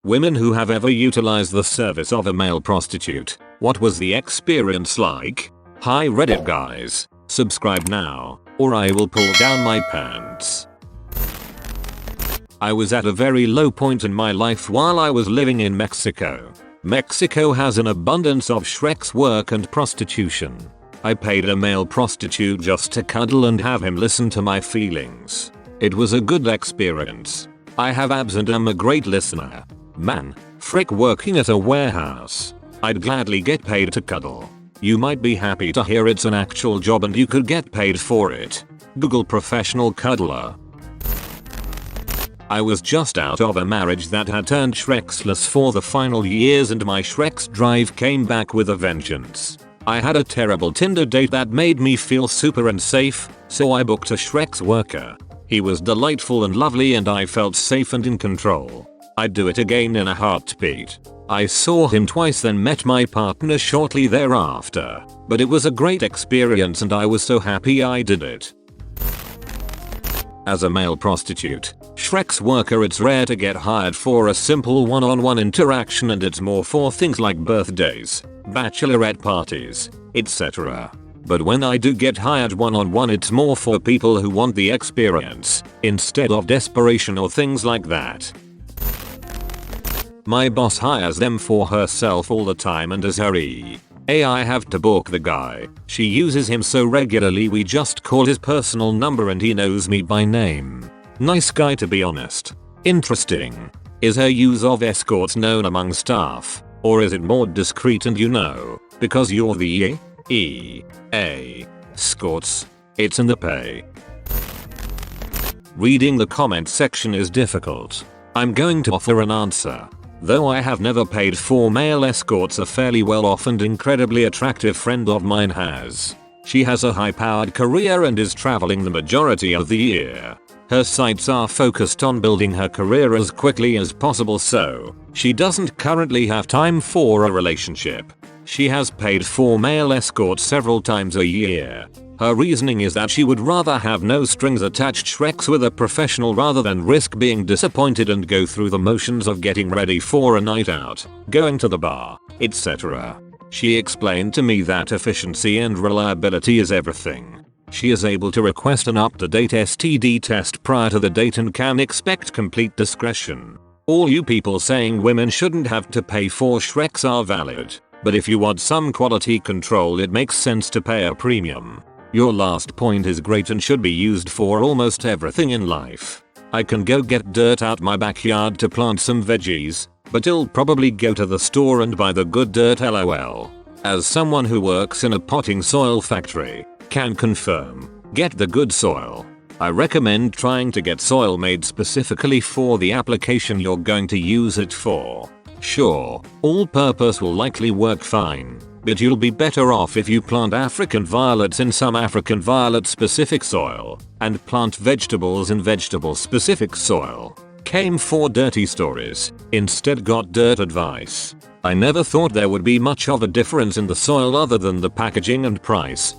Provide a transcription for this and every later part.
Women who have ever utilized the service of a male prostitute. What was the experience like? Hi Reddit guys. Subscribe now, or I will pull down my pants. I was at a very low point in my life while I was living in Mexico. Mexico has an abundance of Shrek's work and prostitution. I paid a male prostitute just to cuddle and have him listen to my feelings. It was a good experience. I have abs and am a great listener. Man, frick working at a warehouse. I'd gladly get paid to cuddle. You might be happy to hear it's an actual job and you could get paid for it. Google professional cuddler. I was just out of a marriage that had turned Shreksless for the final years and my Shrek's drive came back with a vengeance. I had a terrible Tinder date that made me feel super unsafe, so I booked a Shrek's worker. He was delightful and lovely and I felt safe and in control. I'd do it again in a heartbeat. I saw him twice then met my partner shortly thereafter, but it was a great experience and I was so happy I did it. As a male prostitute, Shrek's worker, it's rare to get hired for a simple one-on-one interaction and it's more for things like birthdays, bachelorette parties, etc. But when I do get hired one-on-one, it's more for people who want the experience, instead of desperation or things like that. My boss hires them for herself all the time and as her I have to book the guy. She uses him so regularly we just call his personal number and he knows me by name. Nice guy to be honest. Interesting. Is her use of escorts known among staff? Or is it more discreet and you know, because you're the escorts? It's in the pay. Reading the comment section is difficult. I'm going to offer an answer. Though I have never paid for male escorts, a fairly well-off and incredibly attractive friend of mine has. She has a high-powered career and is traveling the majority of the year. Her sights are focused on building her career as quickly as possible, so she doesn't currently have time for a relationship. She has paid for male escorts several times a year. Her reasoning is that she would rather have no strings attached Shreks with a professional rather than risk being disappointed and go through the motions of getting ready for a night out, going to the bar, etc. She explained to me that efficiency and reliability is everything. She is able to request an up-to-date STD test prior to the date and can expect complete discretion. All you people saying women shouldn't have to pay for Shreks are valid, but if you want some quality control it makes sense to pay a premium. Your last point is great and should be used for almost everything in life. I can go get dirt out my backyard to plant some veggies, but I'll probably go to the store and buy the good dirt lol. As someone who works in a potting soil factory, can confirm, get the good soil. I recommend trying to get soil made specifically for the application you're going to use it for. Sure, all purpose will likely work fine, but you'll be better off if you plant African violets in some African violet specific soil, and plant vegetables in vegetable specific soil. Came for dirty stories, instead got dirt advice. I never thought there would be much of a difference in the soil other than the packaging and price.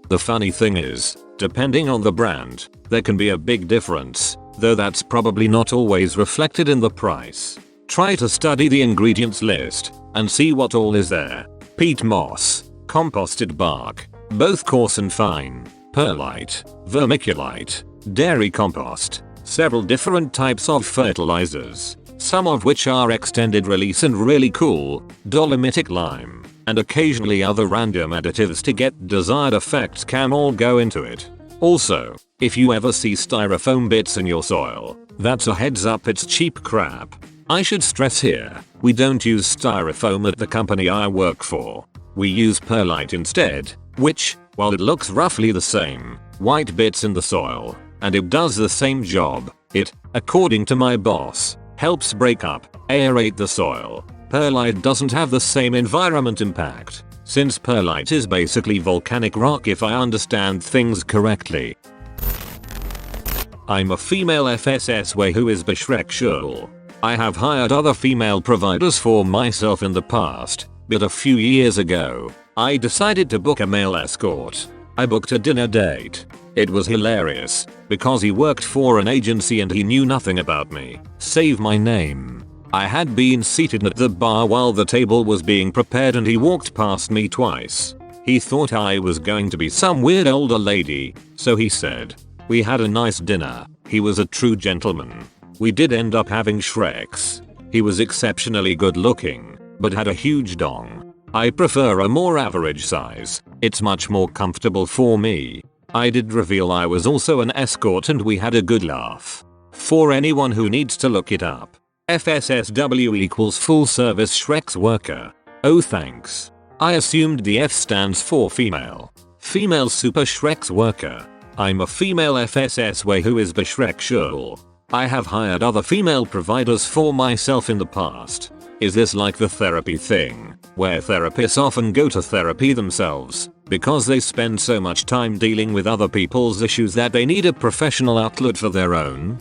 The funny thing is, depending on the brand, there can be a big difference, though that's probably not always reflected in the price. Try to study the ingredients list and see what all is there. Peat moss, composted bark, both coarse and fine, perlite, vermiculite, dairy compost, several different types of fertilizers, some of which are extended release and really cool, dolomitic lime, and occasionally other random additives to get desired effects can all go into it. Also, if you ever see styrofoam bits in your soil, that's a heads up, it's cheap crap. I should stress here, we don't use styrofoam at the company I work for. We use perlite instead, which, while it looks roughly the same, white bits in the soil, and it does the same job, it, according to my boss, helps break up, aerate the soil. Perlite doesn't have the same environment impact, since perlite is basically volcanic rock if I understand things correctly. I'm a female FSSW who is Shrek Shul. I have hired other female providers for myself in the past, but a few years ago, I decided to book a male escort. I booked a dinner date. It was hilarious, because he worked for an agency and he knew nothing about me, save my name. I had been seated at the bar while the table was being prepared and he walked past me twice. He thought I was going to be some weird older lady, so he said. We had a nice dinner. He was a true gentleman. We did end up having Shreks. He was exceptionally good looking, but had a huge dong. I prefer a more average size. It's much more comfortable for me. I did reveal I was also an escort and we had a good laugh. For anyone who needs to look it up. FSSW equals full service Shrek's worker. Oh thanks. I assumed the F stands for female. Female super Shrek's worker. I'm a female FSSW who is the Shrek Shul. I have hired other female providers for myself in the past. Is this like the therapy thing, where therapists often go to therapy themselves because they spend so much time dealing with other people's issues that they need a professional outlet for their own?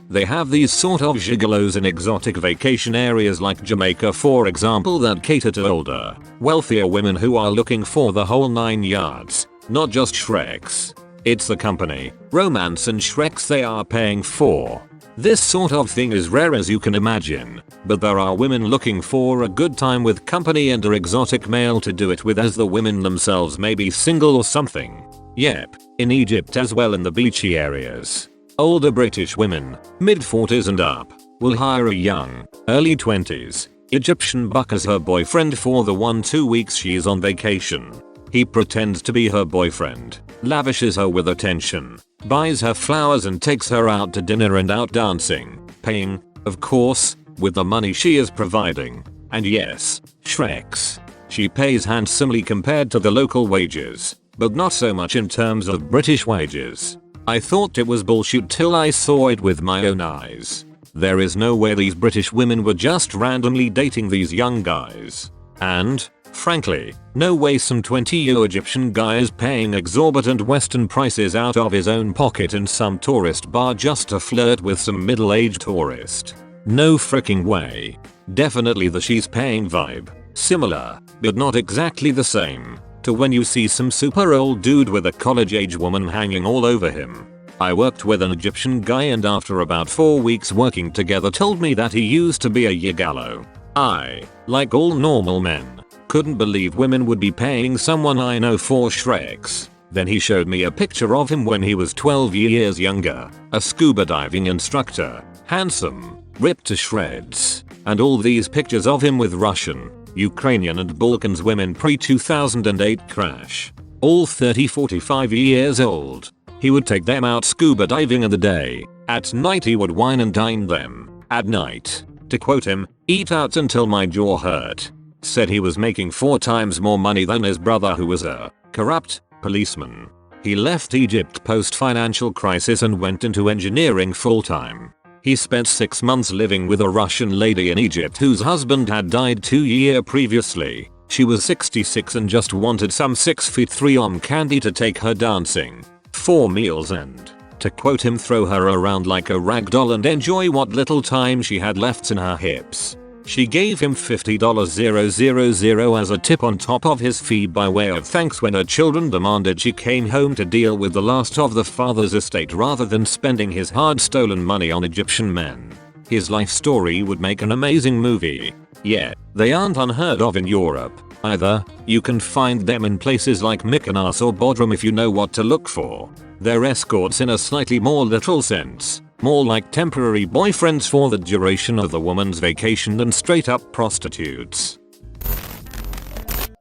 They have these sort of gigolos in exotic vacation areas like Jamaica for example that cater to older, wealthier women who are looking for the whole 9 yards, not just Shreks. It's the company, romance and Shreks they are paying for. This sort of thing is rare as you can imagine, but there are women looking for a good time with company and an exotic male to do it with as the women themselves may be single or something. Yep, in Egypt as well in the beachy areas. Older British women, mid-40s and up, will hire a young, early 20s, Egyptian buck as her boyfriend for the 1-2 weeks she's on vacation. He pretends to be her boyfriend, lavishes her with attention, buys her flowers and takes her out to dinner and out dancing, paying, of course, with the money she is providing. And yes, Shreks. She pays handsomely compared to the local wages, but not so much in terms of British wages. I thought it was bullshit till I saw it with my own eyes. There is no way these British women were just randomly dating these young guys. And, frankly, no way some 20-year Egyptian guy is paying exorbitant Western prices out of his own pocket in some tourist bar just to flirt with some middle-aged tourist. No freaking way. Definitely the she's paying vibe. Similar, but not exactly the same, to when you see some super old dude with a college-age woman hanging all over him. I worked with an Egyptian guy and after about 4 weeks working together told me that he used to be a gigolo. I, like all normal men, couldn't believe women would be paying someone I know for Shreks. Then he showed me a picture of him when he was 12 years younger, a scuba diving instructor, handsome, ripped to shreds, and all these pictures of him with Russian, Ukrainian and Balkans women pre-2008 crash. All 30-45 years old. He would take them out scuba diving in the day. At night he would wine and dine them. At night, to quote him, eat out until my jaw hurt. Said he was making 4 times more money than his brother who was a corrupt policeman. He left Egypt post-financial crisis and went into engineering full-time. He spent 6 months living with a Russian lady in Egypt whose husband had died 2 years previously. She was 66 and just wanted some 6'3" candy to take her dancing, 4 meals and, to quote him, throw her around like a rag doll and enjoy what little time she had left in her hips. She gave him $50,000 as a tip on top of his fee by way of thanks when her children demanded she came home to deal with the last of the father's estate rather than spending his hard stolen money on Egyptian men. His life story would make an amazing movie. Yeah, they aren't unheard of in Europe either. You can find them in places like Mykonos or Bodrum if you know what to look for. They're escorts in a slightly more literal sense. More like temporary boyfriends for the duration of the woman's vacation than straight up prostitutes.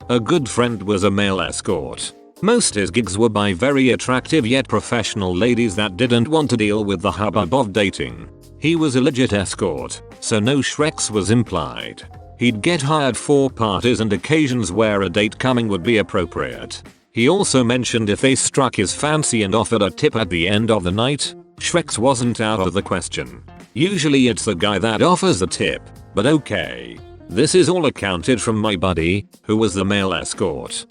A good friend was a male escort. Most his gigs were by very attractive yet professional ladies that didn't want to deal with the hubbub of dating. He was a legit escort, so no Shreks was implied. He'd get hired for parties and occasions where a date coming would be appropriate. He also mentioned if they struck his fancy and offered a tip at the end of the night, Shreks wasn't out of the question. Usually it's the guy that offers the tip, but okay. This is all accounted from my buddy, who was the male escort.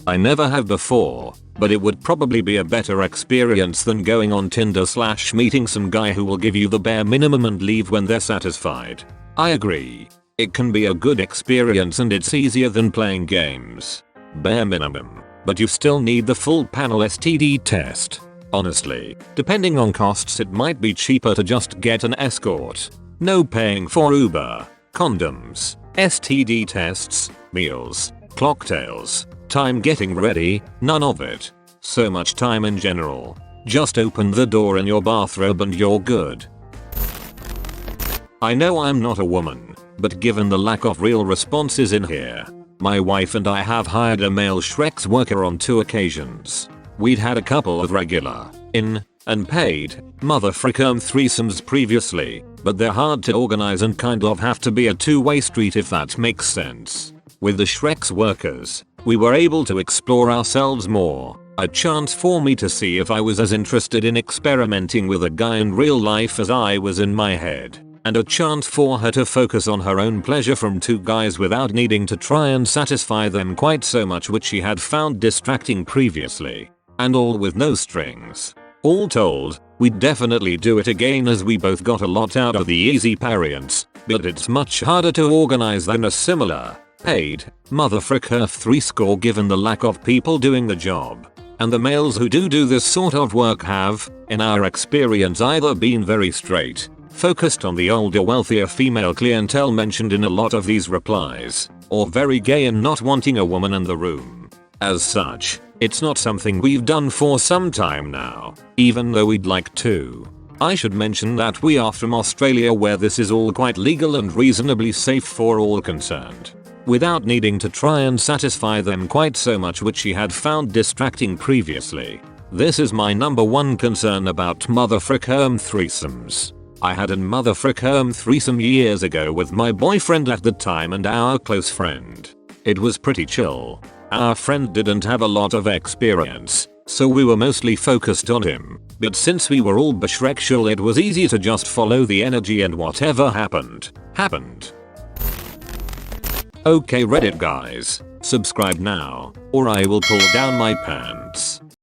I never have before, but it would probably be a better experience than going on Tinder / meeting some guy who will give you the bare minimum and leave when they're satisfied. I agree. It can be a good experience and it's easier than playing games. Bare minimum, but you still need the full panel STD test. Honestly, depending on costs it might be cheaper to just get an escort. No paying for Uber, condoms, STD tests, meals, cocktails, time getting ready, none of it. So much time in general. Just open the door in your bathrobe and you're good. I know I'm not a woman, but given the lack of real responses in here, my wife and I have hired a male Shrek's worker on 2 occasions. We'd had a couple of regular, and paid, motherfrickin' threesomes previously, but they're hard to organize and kind of have to be a two-way street if that makes sense. With the Shrek's workers, we were able to explore ourselves more, a chance for me to see if I was as interested in experimenting with a guy in real life as I was in my head, and a chance for her to focus on her own pleasure from 2 guys without needing to try and satisfy them quite so much, which she had found distracting previously. And all with no strings. All told, we'd definitely do it again as we both got a lot out of the easy variants, but it's much harder to organize than a similar, paid, motherfricker threescore given the lack of people doing the job. And the males who do this sort of work have, in our experience, either been very straight, focused on the older wealthier female clientele mentioned in a lot of these replies, or very gay and not wanting a woman in the room. As such, it's not something we've done for some time now, even though we'd like to. I should mention that we are from Australia where this is all quite legal and reasonably safe for all concerned, without needing to try and satisfy them quite so much, which she had found distracting previously. This is my number 1 concern about motherfrickin' threesomes. I had a motherfrickin' threesome years ago with my boyfriend at the time and our close friend. It was pretty chill. Our friend didn't have a lot of experience, so we were mostly focused on him, but since we were all Shrek Shul it was easy to just follow the energy and whatever happened. Okay Reddit guys, subscribe now, or I will pull down my pants.